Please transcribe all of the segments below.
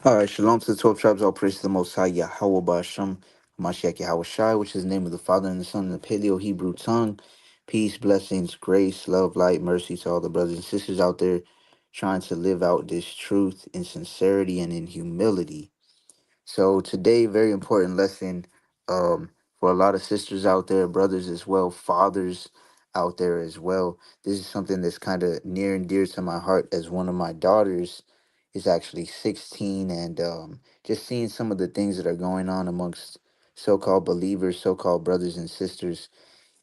All right, shalom to the 12 tribes. All praise to the Most High Yahweh Ba'ashem, Mashiach Yahweh Shai, which is the name of the Father and the Son in the Paleo Hebrew tongue. Peace, blessings, grace, love, light, mercy to all the brothers and sisters out there trying to live out this truth in sincerity and in humility. So today, very important lesson for a lot of sisters out there, brothers as well, fathers out there as well. This is something that's kind of near and dear to my heart as one of my daughters is actually 16 and just seeing some of the things that are going on amongst so-called believers, so-called brothers and sisters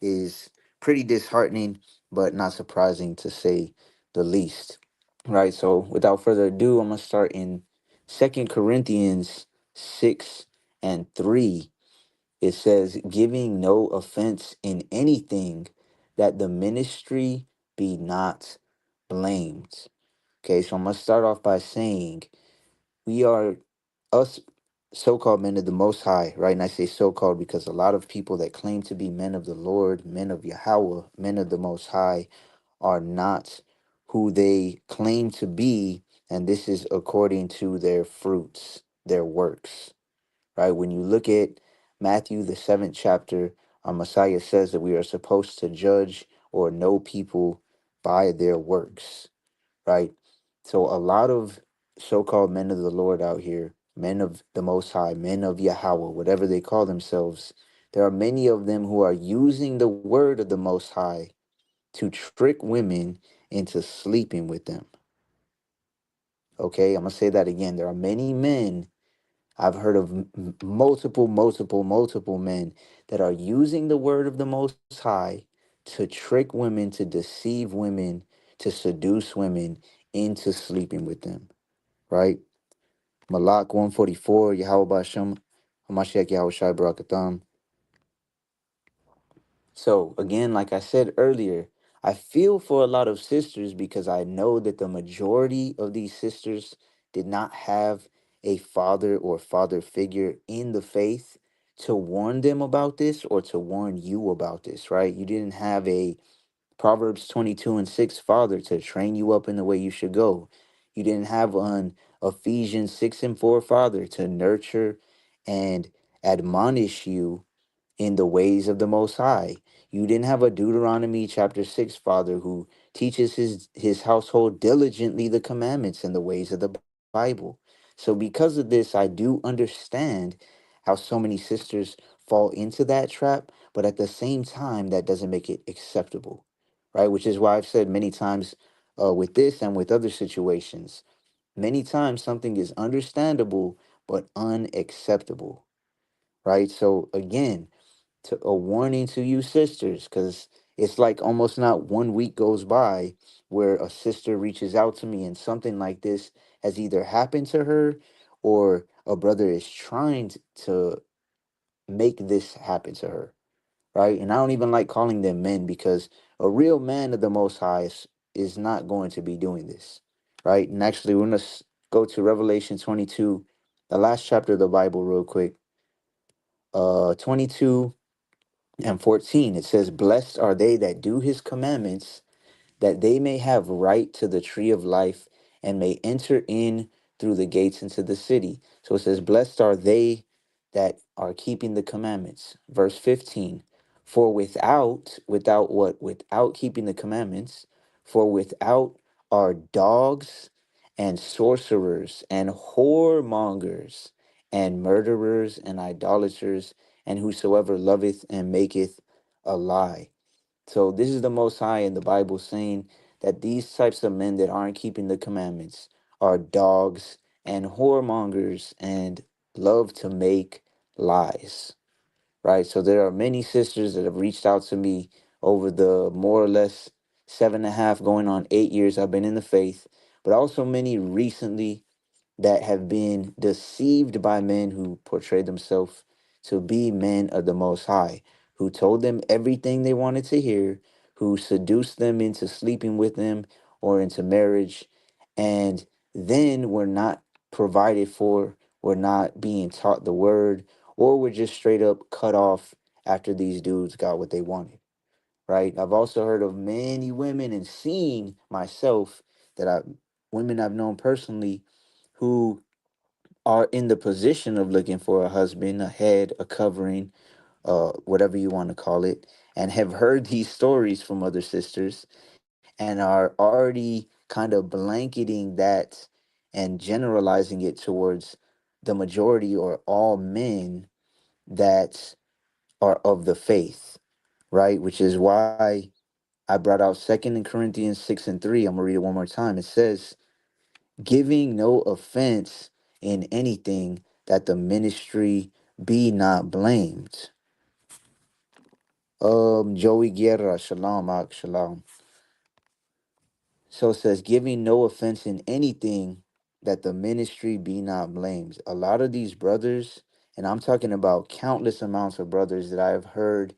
is pretty disheartening, but not surprising to say the least. Right. So without further ado, I'm gonna start in Second Corinthians 6 and 3. It says, giving no offense in anything, that the ministry be not blamed. Okay, so I'm gonna start off by saying we are us so-called men of the Most High, right? And I say so-called because a lot of people that claim to be men of the Lord, men of Yahweh, men of the Most High, are not who they claim to be, and this is according to their fruits, their works, right? When you look at Matthew, the 7th chapter, our Messiah says that we are supposed to judge or know people by their works, right? So a lot of so-called men of the Lord out here, men of the Most High, men of Yahweh, whatever they call themselves, there are many of them who are using the word of the Most High to trick women into sleeping with them. Okay, I'm gonna say that again. There are many men, I've heard of multiple men that are using the word of the Most High to trick women, to deceive women, to seduce women into sleeping with them, right? Malak 144, Yahweh Bashem, Hamashiach Yahweh Shai Barakatam. So, again, like I said earlier, I feel for a lot of sisters because I know that the majority of these sisters did not have a father or father figure in the faith to warn them about this or to warn you about this, right? You didn't have a Proverbs 22:6 father to train you up in the way you should go. You didn't have an Ephesians 6:4 father to nurture and admonish you in the ways of the Most High. You didn't have a Deuteronomy chapter 6 father who teaches his household diligently the commandments and the ways of the Bible. So because of this, I do understand how so many sisters fall into that trap, but at the same time, that doesn't make it acceptable, right? Which is why I've said many times with this and with other situations, many times something is understandable but unacceptable, right? So again, to a warning to you sisters, because it's like almost not 1 week goes by where a sister reaches out to me and something like this has either happened to her or a brother is trying to make this happen to her, right? And I don't even like calling them men because a real man of the Most High is not going to be doing this, right? And actually, we're going to go to Revelation 22, the last chapter of the Bible, real quick. 22:14, it says, blessed are they that do his commandments, that they may have right to the tree of life and may enter in through the gates into the city. So it says, blessed are they that are keeping the commandments. Verse 15, for without what? Without keeping the commandments, for without are dogs and sorcerers and whoremongers and murderers and idolaters and whosoever loveth and maketh a lie. So this is the Most High in the Bible saying that these types of men that aren't keeping the commandments are dogs and whoremongers and love to make lies, right? So there are many sisters that have reached out to me over the more or less 7.5 going on 8 years I've been in the faith, but also many recently that have been deceived by men who portray themselves to be men of the Most High, who told them everything they wanted to hear, who seduced them into sleeping with them or into marriage, and then were not provided for, were not being taught the word, or were just straight up cut off after these dudes got what they wanted, right? I've also heard of many women and seen myself that women I've known personally who are in the position of looking for a husband, a head, a covering, whatever you want to call it, and have heard these stories from other sisters and are already kind of blanketing that and generalizing it towards the majority or all men that are of the faith, right? Which is why I brought out Second Corinthians 6:3. I'm gonna read it one more time. It says, giving no offense in anything, that the ministry be not blamed. Joey Guerra, shalom, shalom. So it says, giving no offense in anything, that the ministry be not blamed. A lot of these brothers, and I'm talking about countless amounts of brothers that I have heard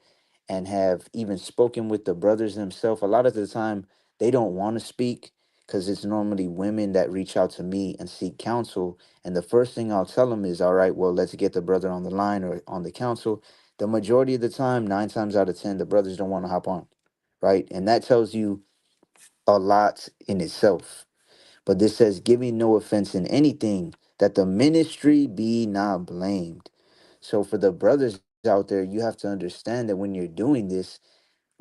and have even spoken with the brothers themselves. A lot of the time, they don't want to speak because it's normally women that reach out to me and seek counsel. And the first thing I'll tell them is, all right, well, let's get the brother on the line or on the counsel. The majority of the time, 9 times out of 10, the brothers don't want to hop on, right? And that tells you a lot in itself. But this says, giving no offense in anything, that the ministry be not blamed. So for the brothers out there, you have to understand that when you're doing this,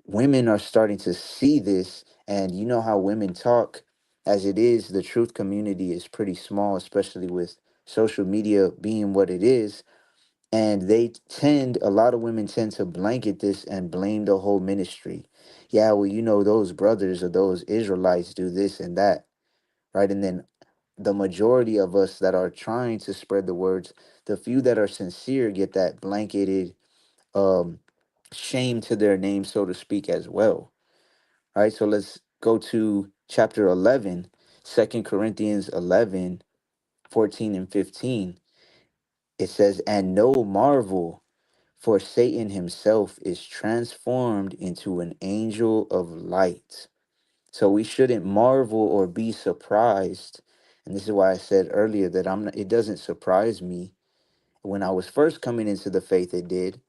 women are starting to see this. And you know how women talk. As it is, the truth community is pretty small, especially with social media being what it is. And a lot of women tend to blanket this and blame the whole ministry. Yeah, well, those brothers or those Israelites do this and that, right? And then the majority of us that are trying to spread the words, the few that are sincere get that blanketed um, shame to their name, so to speak, as well, right? So let's go to chapter 11, 2 Corinthians 11, 14 and 15. It says, and no marvel, for Satan himself is transformed into an angel of light. So we shouldn't marvel or be surprised. And this is why I said earlier that it doesn't surprise me. When I was first coming into the faith, it did,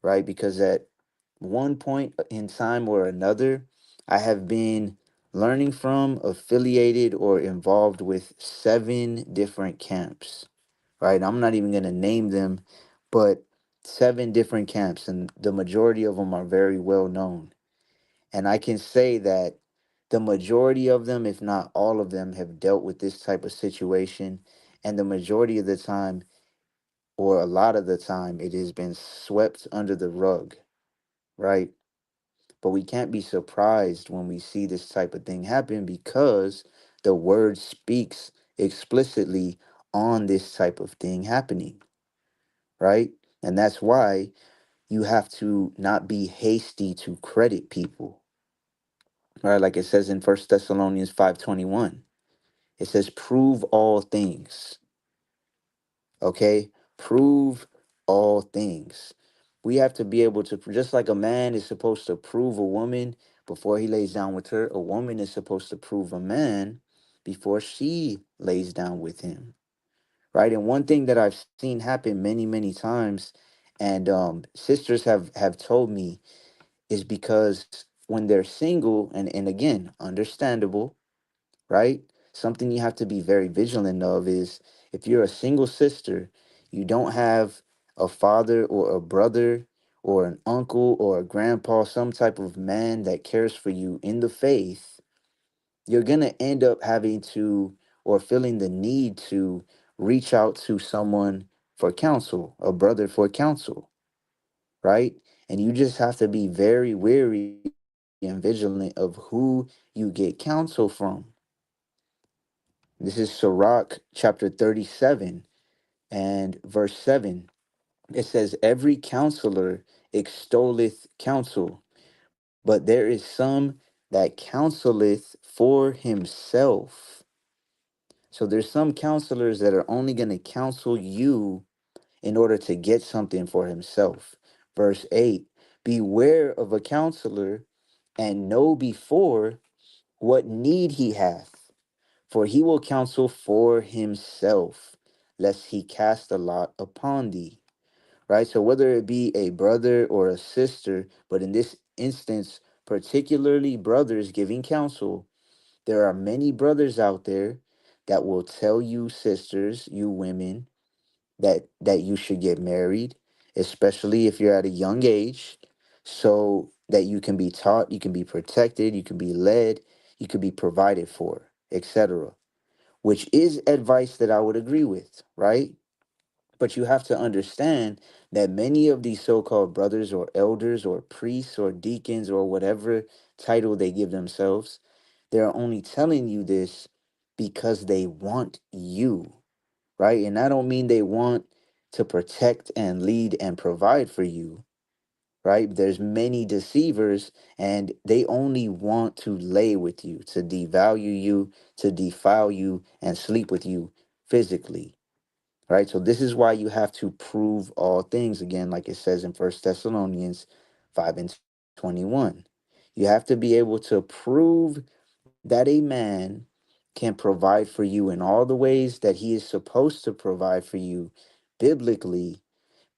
right? Because at one point in time or another, I have been learning from, affiliated, or involved with 7 different camps, right? I'm not even going to name them, but 7 different camps, and the majority of them are very well known. And I can say that the majority of them, if not all of them, have dealt with this type of situation. And the majority of the time, or a lot of the time, it has been swept under the rug, right? But we can't be surprised when we see this type of thing happen because the word speaks explicitly on this type of thing happening, right? And that's why you have to not be hasty to credit people, right? Like it says in First Thessalonians 5:21. It says, prove all things. Okay? Prove all things. We have to be able to, just like a man is supposed to prove a woman before he lays down with her, a woman is supposed to prove a man before she lays down with him. Right? And one thing that I've seen happen many, many times, and sisters have told me, is because when they're single, and again, understandable, right? Something you have to be very vigilant of is, if you're a single sister, you don't have a father or a brother or an uncle or a grandpa, some type of man that cares for you in the faith, you're going to end up having to, or feeling the need to, reach out to someone for counsel, a brother for counsel, right? And you just have to be very wary and vigilant of who you get counsel from. This is Sirach chapter 37 and verse 7. It says, every counselor extolleth counsel, but there is some that counseleth for himself. So there's some counselors that are only going to counsel you in order to get something for himself. Verse 8, beware of a counselor and know before what need he hath, for he will counsel for himself, lest he cast a lot upon thee. Right? So whether it be a brother or a sister, but in this instance, particularly brothers giving counsel, there are many brothers out there that will tell you, sisters, you women, that you should get married, especially if you're at a young age, so that you can be taught, you can be protected, you can be led, you can be provided for, etc. Which is advice that I would agree with, right? But you have to understand that many of these so-called brothers or elders or priests or deacons or whatever title they give themselves, they're only telling you this because they want you, right? And I don't mean they want to protect and lead and provide for you, right? There's many deceivers and they only want to lay with you, to devalue you, to defile you, and sleep with you physically, right? So this is why you have to prove all things again, like it says in First Thessalonians 5 and 21. You have to be able to prove that a man can provide for you in all the ways that he is supposed to provide for you biblically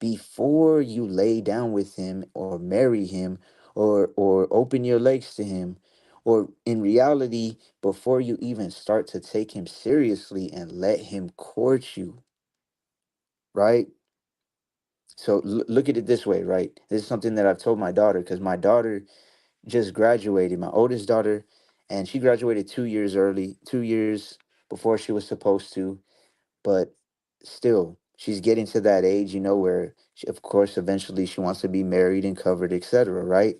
before you lay down with him or marry him or open your legs to him, or in reality before you even start to take him seriously and let him court you, right? So look at it this way, right? This is something that I've told my daughter, because my daughter just graduated, my oldest daughter, and she graduated 2 years early, 2 years before she was supposed to. But still, she's getting to that age, where she, of course, eventually she wants to be married and covered, etc. Right?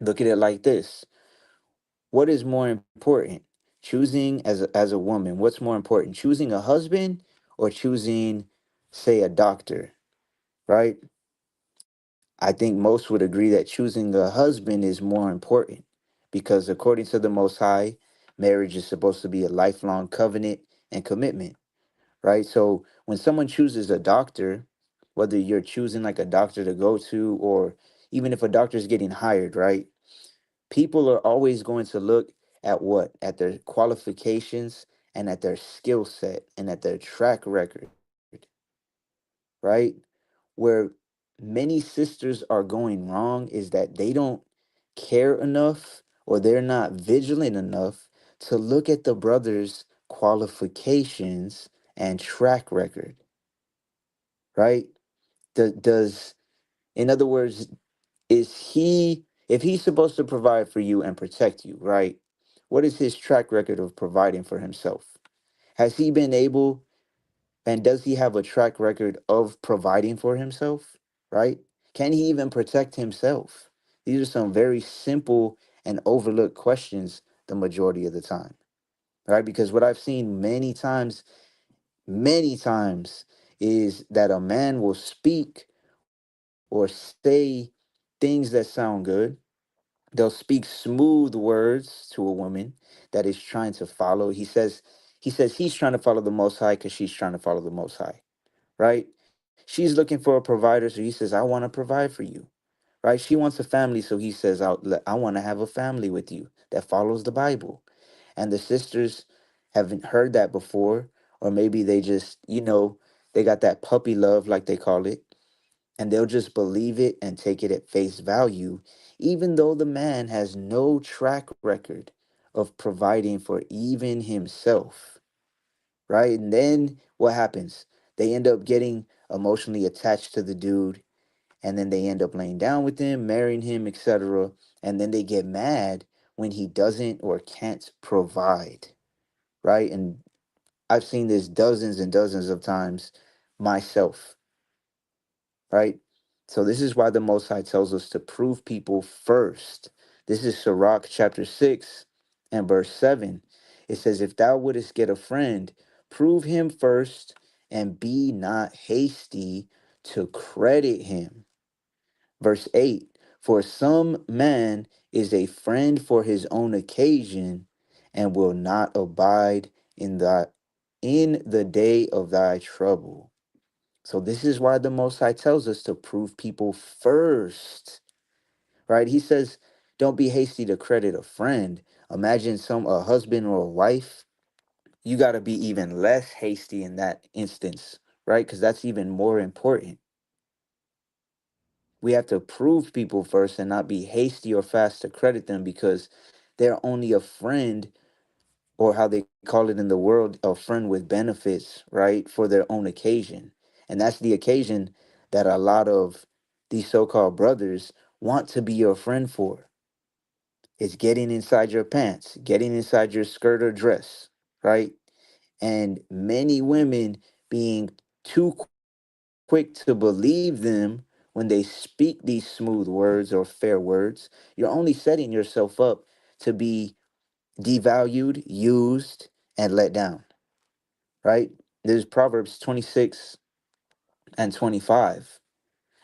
Look at it like this: what is more important, choosing as a woman? What's more important, choosing a husband or choosing, say, a doctor? Right? I think most would agree that choosing a husband is more important because, according to the Most High, marriage is supposed to be a lifelong covenant and commitment, right? So when someone chooses a doctor, whether you're choosing like a doctor to go to, or even if a doctor is getting hired, right? People are always going to look at what? At their qualifications and at their skill set and at their track record, right? Where many sisters are going wrong is that they don't care enough, or they're not vigilant enough to look at the brother's qualifications and track record, right? Does, in other words, is he, if he's supposed to provide for you and protect you, right? What is his track record of providing for himself? Has he been able, and does he have a track record of providing for himself, right? Can he even protect himself? These are some very simple and overlooked questions the majority of the time, right? Because what I've seen many times, is that a man will speak or say things that sound good. They'll speak smooth words to a woman that is trying to follow. He says he's trying to follow the Most High because she's trying to follow the Most High, right? She's looking for a provider, so he says, I want to provide for you, right? She wants a family, so he says, I want to have a family with you that follows the Bible. And the sisters haven't heard that before, or maybe they just, they got that puppy love, like they call it, and they'll just believe it and take it at face value, even though the man has no track record of providing for even himself, right? And then what happens? They end up getting emotionally attached to the dude, and then they end up laying down with him, marrying him, etc. And then they get mad when he doesn't or can't provide, right? And I've seen this dozens and dozens of times myself, right? So this is why the Most High tells us to prove people first. This is Sirach chapter 6 and verse 7. It says, if thou wouldest get a friend, prove him first, and be not hasty to credit him. Verse 8, for some man is a friend for his own occasion, and will not abide in the day of thy trouble. So this is why the Most High tells us to prove people first, right? He says, don't be hasty to credit a friend. Imagine a husband or a wife. You got to be even less hasty in that instance, right? Because that's even more important. We have to prove people first and not be hasty or fast to credit them, because they're only a friend, or how they call it in the world, a friend with benefits, right? For their own occasion. And that's the occasion that a lot of these so-called brothers want to be your friend for. It's getting inside your pants, getting inside your skirt or dress, right? And many women being too quick to believe them when they speak these smooth words or fair words. You're only setting yourself up to be devalued, used, and let down, right? There's Proverbs 26 and 25.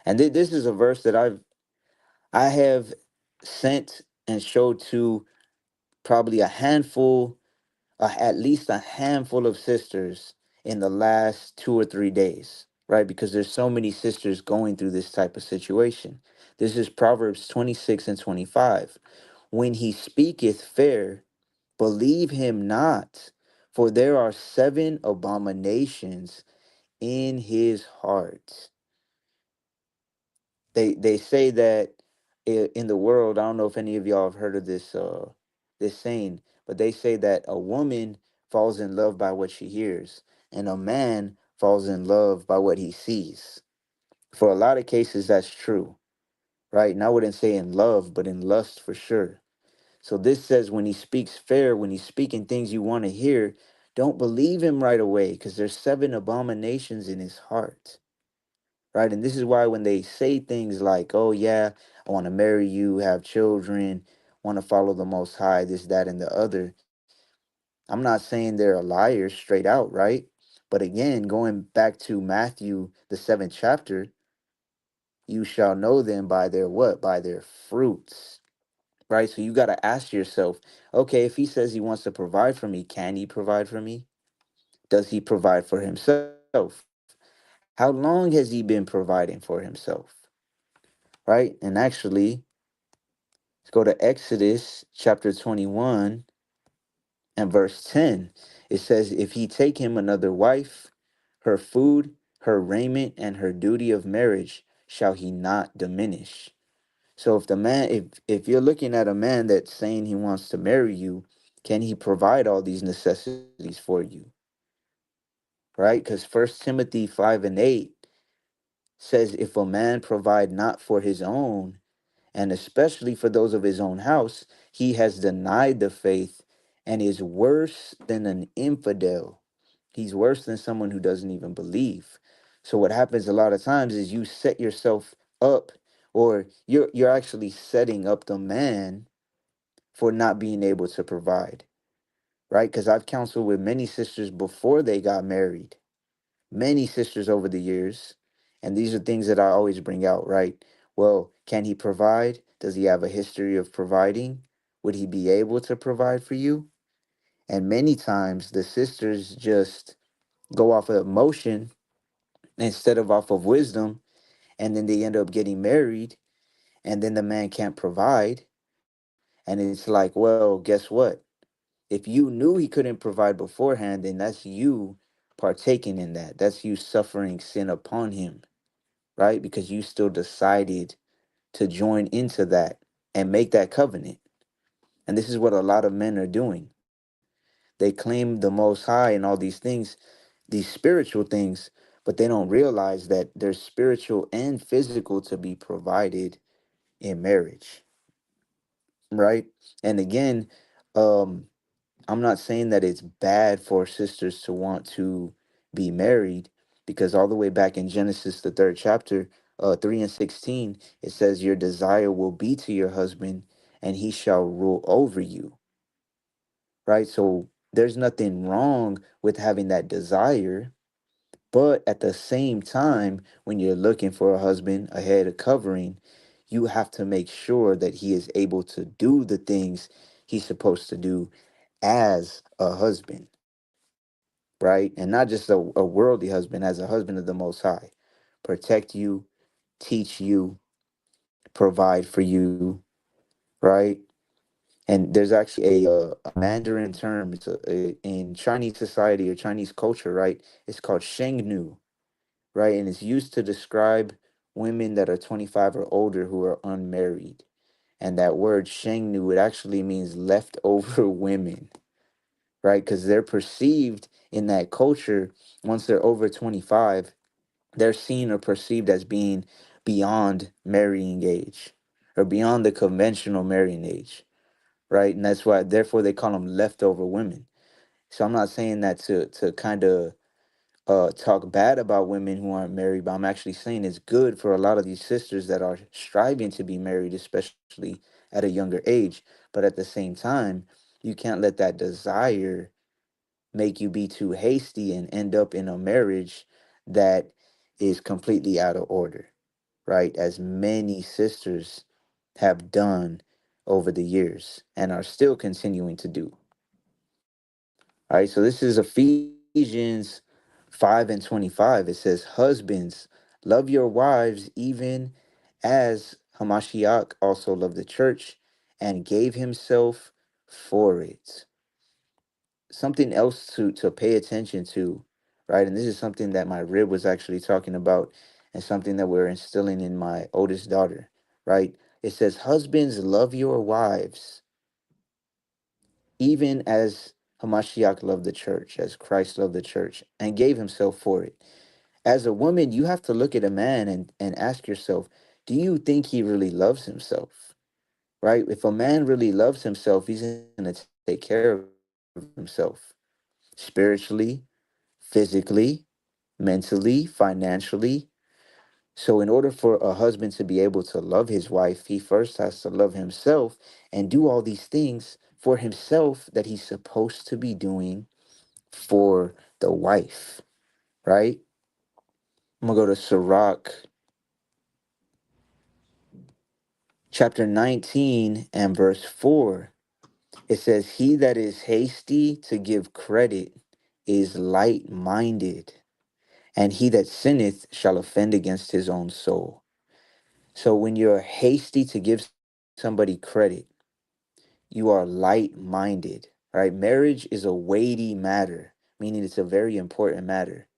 And this is a verse that I have sent and showed to probably at least a handful of sisters in the last 2 or 3 days, right? Because there's so many sisters going through this type of situation. This is Proverbs 26 and 25. When he speaketh fair, believe him not, for there are 7 abominations in his heart. They say that in the world, I don't know if any of y'all have heard of this saying, but they say that a woman falls in love by what she hears, and a man falls in love by what he sees. For a lot of cases, that's true, right? And I wouldn't say in love, but in lust for sure. So this says when he speaks fair, when he's speaking things you want to hear, don't believe him right away, because there's 7 abominations in his heart, right? And this is why when they say things like, oh, yeah, I want to marry you, have children, want to follow the Most High, this, that, and the other, I'm not saying they're liars straight out, right? But again, going back to Matthew, the 7th chapter, you shall know them by their what? By their fruits, right? So you got to ask yourself, okay, if he says he wants to provide for me, can he provide for me? Does he provide for himself? How long has he been providing for himself? Right? And actually, let's go to Exodus chapter 21 and verse 10. It says, if he take him another wife, her food, her raiment, and her duty of marriage shall he not diminish. So if you're looking at a man that's saying he wants to marry you, can he provide all these necessities for you? Right? Because First Timothy 5 and 8 says, if a man provide not for his own, and especially for those of his own house, he has denied the faith and is worse than an infidel. He's worse than someone who doesn't even believe. So what happens a lot of times is you set yourself up, or you're actually setting up the man for not being able to provide, right? Because I've counseled with many sisters before they got married, many sisters over the years. And these are things that I always bring out, right? Well, can he provide? Does he have a history of providing? Would he be able to provide for you? And many times the sisters just go off of emotion instead of off of wisdom. And then they end up getting married. And then the man can't provide. And it's like, well, guess what? If you knew he couldn't provide beforehand, then that's you partaking in that. That's you suffering sin upon him, right? Because you still decided to join into that and make that covenant. And this is what a lot of men are doing. They claim the Most High and all these things, these spiritual things, but they don't realize that there's spiritual and physical to be provided in marriage, right? And again, um, I'm not saying that it's bad for sisters to want to be married, because all the way back in Genesis, the 3rd chapter, 3 and 16, it says, your desire will be to your husband and he shall rule over you, right? So there's nothing wrong with having that desire. But at the same time, when you're looking for a husband, a head of covering, you have to make sure that he is able to do the things he's supposed to do as a husband, right? And not just a worldly husband, as a husband of the Most High. Protect you, teach you, provide for you, right? And there's actually a Mandarin term. In Chinese society or Chinese culture, right? It's called Shengnu, right? And it's used to describe women that are 25 or older who are unmarried. And that word Shengnu, it actually means leftover women, right? Because they're perceived in that culture, once they're over 25, they're seen or perceived as being beyond marrying age or beyond the conventional marrying age, right? And that's why, therefore, they call them leftover women. So I'm not saying that to kind of talk bad about women who aren't married, but I'm actually saying it's good for a lot of these sisters that are striving to be married, especially at a younger age. But at the same time, you can't let that desire make you be too hasty and end up in a marriage that is completely out of order, right? As many sisters have done over the years and are still continuing to do. All right, so this is Ephesians 5 and 25. It says, husbands, love your wives even as Hamashiach also loved the church and gave himself for it. Something else to pay attention to, right? And this is something that my rib was actually talking about and something that we're instilling in my oldest daughter, right? It says, husbands, love your wives even as Hamashiach loved the church, as Christ loved the church and gave himself for it. As a woman, you have to look at a man and ask yourself, do you think he really loves himself? Right? If a man really loves himself, he's going to take care of himself spiritually, physically, mentally, financially. So, in order for a husband to be able to love his wife, he first has to love himself and do all these things for himself that he's supposed to be doing for the wife, right? I'm gonna go to Sirach chapter 19 and verse 4. It says, he that is hasty to give credit is light minded, and he that sinneth shall offend against his own soul. So when you're hasty to give somebody credit, you are light minded, right? Marriage is a weighty matter, meaning it's a very important matter.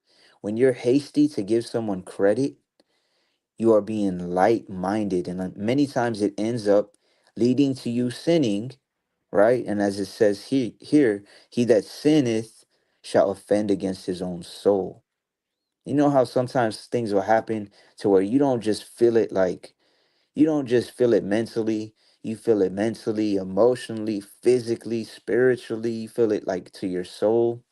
When you're hasty to give someone credit, you are being light minded. And many times it ends up leading to you sinning, right? And as it says here, he that sinneth shall offend against his own soul. You know how sometimes things will happen to where you don't just feel it like, you don't just feel it mentally, you feel it mentally, emotionally, physically, spiritually, you feel it like to your soul.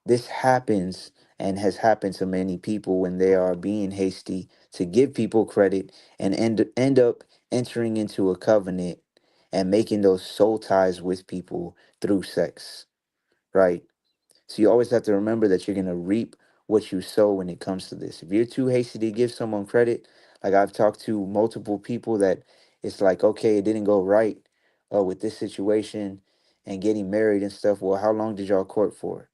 This happens and has happened to many people when they are being hasty to give people credit and end up entering into a covenant and making those soul ties with people through sex, right? So you always have to remember that you're going to reap what you sow when it comes to this. If you're too hasty to give someone credit, like I've talked to multiple people that it's like, okay, it didn't go right with this situation and getting married and stuff. Well, how long did y'all court for?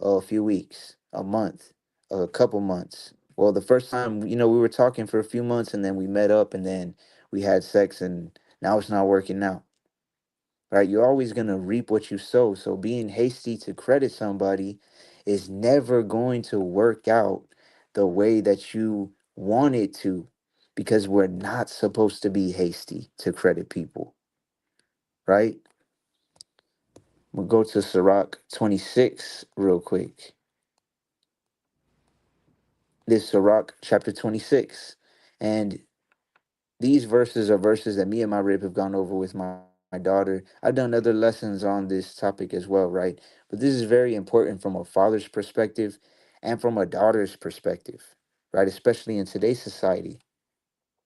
A few weeks, a month, a couple months. Well, the first time, we were talking for a few months and then we met up and then we had sex and now it's not working out, right? You're always going to reap what you sow. So being hasty to credit somebody is never going to work out the way that you want it to because we're not supposed to be hasty to credit people, right? We'll go to Sirach 26 real quick. This Sirach chapter 26. And these verses are verses that me and my rib have gone over with my daughter. I've done other lessons on this topic as well, right? But this is very important from a father's perspective and from a daughter's perspective, right? Especially in today's society.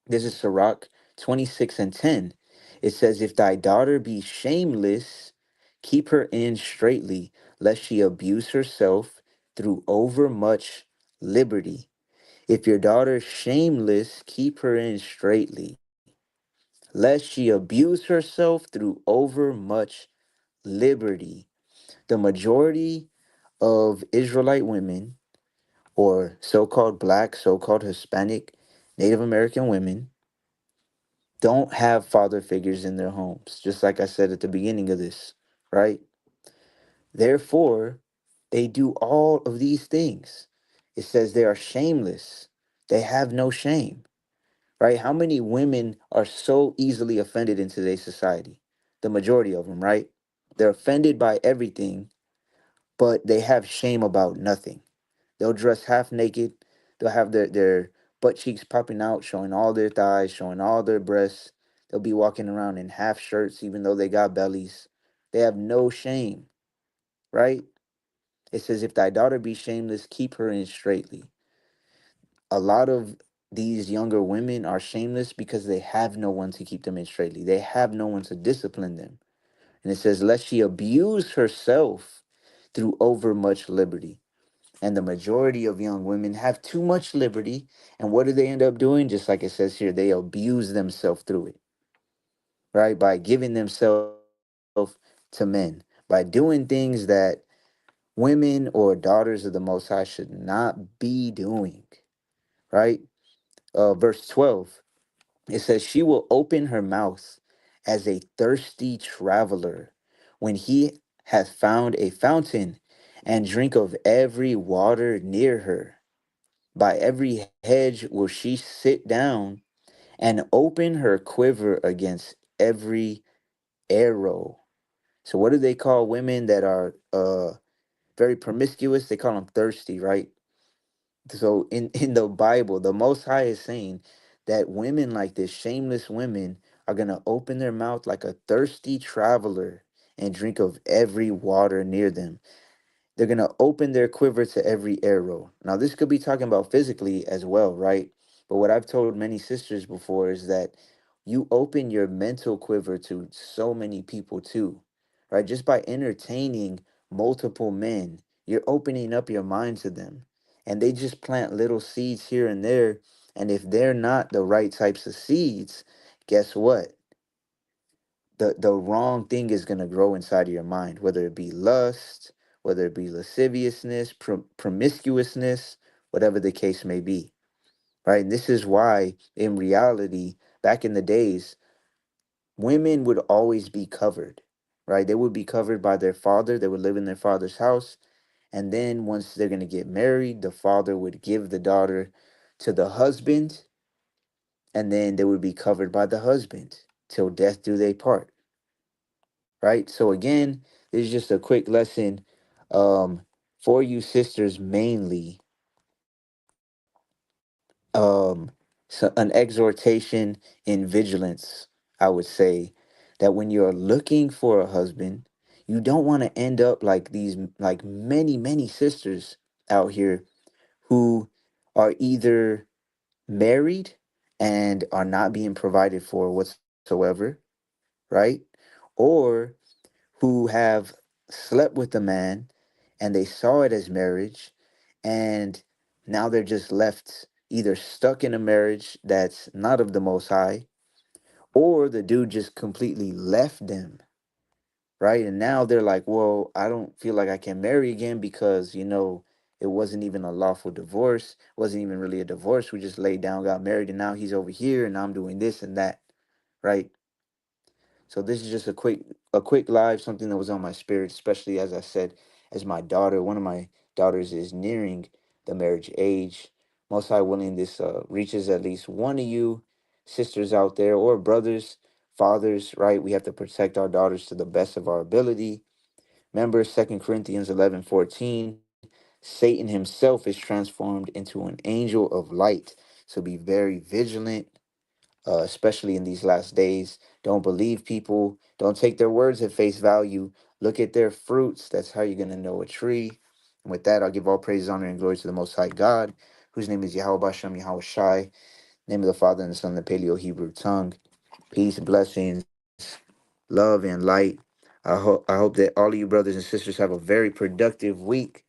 This is Sirach 26 and 10. It says, if thy daughter be shameless, keep her in straitly, lest she abuse herself through overmuch liberty. If your daughter shameless, keep her in straitly, lest she abuse herself through overmuch liberty. The majority of Israelite women, or so called black, so called Hispanic, Native American women, don't have father figures in their homes, just like I said at the beginning of this, right? Therefore, they do all of these things. It says they are shameless, they have no shame, right? How many women are so easily offended in today's society? The majority of them, right? They're offended by everything, but they have shame about nothing. They'll dress half naked. They'll have their butt cheeks popping out, showing all their thighs, showing all their breasts. They'll be walking around in half shirts, even though they got bellies. They have no shame, right? It says, if thy daughter be shameless, keep her in straitly. A lot of these younger women are shameless because they have no one to keep them in straitly. They have no one to discipline them. And it says, lest she abuse herself through overmuch liberty. And the majority of young women have too much liberty. And what do they end up doing? Just like it says here, they abuse themselves through it, right? By giving themselves to men, by doing things that women or daughters of the Most High should not be doing, right? Verse 12, it says, she will open her mouth as a thirsty traveler when he hath found a fountain, and drink of every water near her. By every hedge will she sit down, and open her quiver against every arrow. So, what do they call women that are very promiscuous? They call them thirsty, right? So, in the Bible, the Most High is saying that women like this, shameless women, are going to open their mouth like a thirsty traveler and drink of every water near them. They're going to open their quiver to every arrow. Now, this could be talking about physically as well, right? But what I've told many sisters before is that you open your mental quiver to so many people too, right? Just by entertaining multiple men, you're opening up your mind to them. And they just plant little seeds here and there. And if they're not the right types of seeds, guess what? The wrong thing is going to grow inside of your mind, whether it be lust, whether it be lasciviousness, promiscuousness, whatever the case may be, right? And this is why in reality, back in the days, women would always be covered, right? They would be covered by their father. They would live in their father's house. And then once they're going to get married, the father would give the daughter to the husband, and then they would be covered by the husband till death do they part, right? So again, this is just a quick lesson um, for you sisters mainly. So an exhortation in vigilance, I would say, that when you're looking for a husband, you don't want to end up like these, like many sisters out here who are either married and are not being provided for whatsoever, right? Or who have slept with a man and they saw it as marriage, and now they're just left either stuck in a marriage that's not of the Most High, or the dude just completely left them, right? And now they're like, well, I don't feel like I can marry again because, it wasn't even a lawful divorce, wasn't even really a divorce. We just laid down, got married, and now he's over here and I'm doing this and that, right? So this is just a quick live, something that was on my spirit, especially as I said, as my daughter, one of my daughters is nearing the marriage age. Most High willing, this reaches at least one of you sisters out there, or brothers, fathers, right? We have to protect our daughters to the best of our ability. Remember 2 Corinthians 11:14. Satan himself is transformed into an angel of light. So be very vigilant, especially in these last days. Don't believe people. Don't take their words at face value. Look at their fruits. That's how you're going to know a tree. And with that, I'll give all praise, honor, and glory to the Most High God, whose name is Yahweh Bashem, Yahweh Shai, name of the Father and the Son, the Paleo Hebrew tongue. Peace, blessings, love, and light. I hope that all of you brothers and sisters have a very productive week,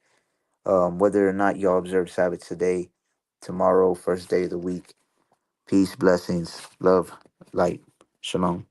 whether or not y'all observe Sabbath today, tomorrow, first day of the week. Peace, blessings, love, light. Shalom.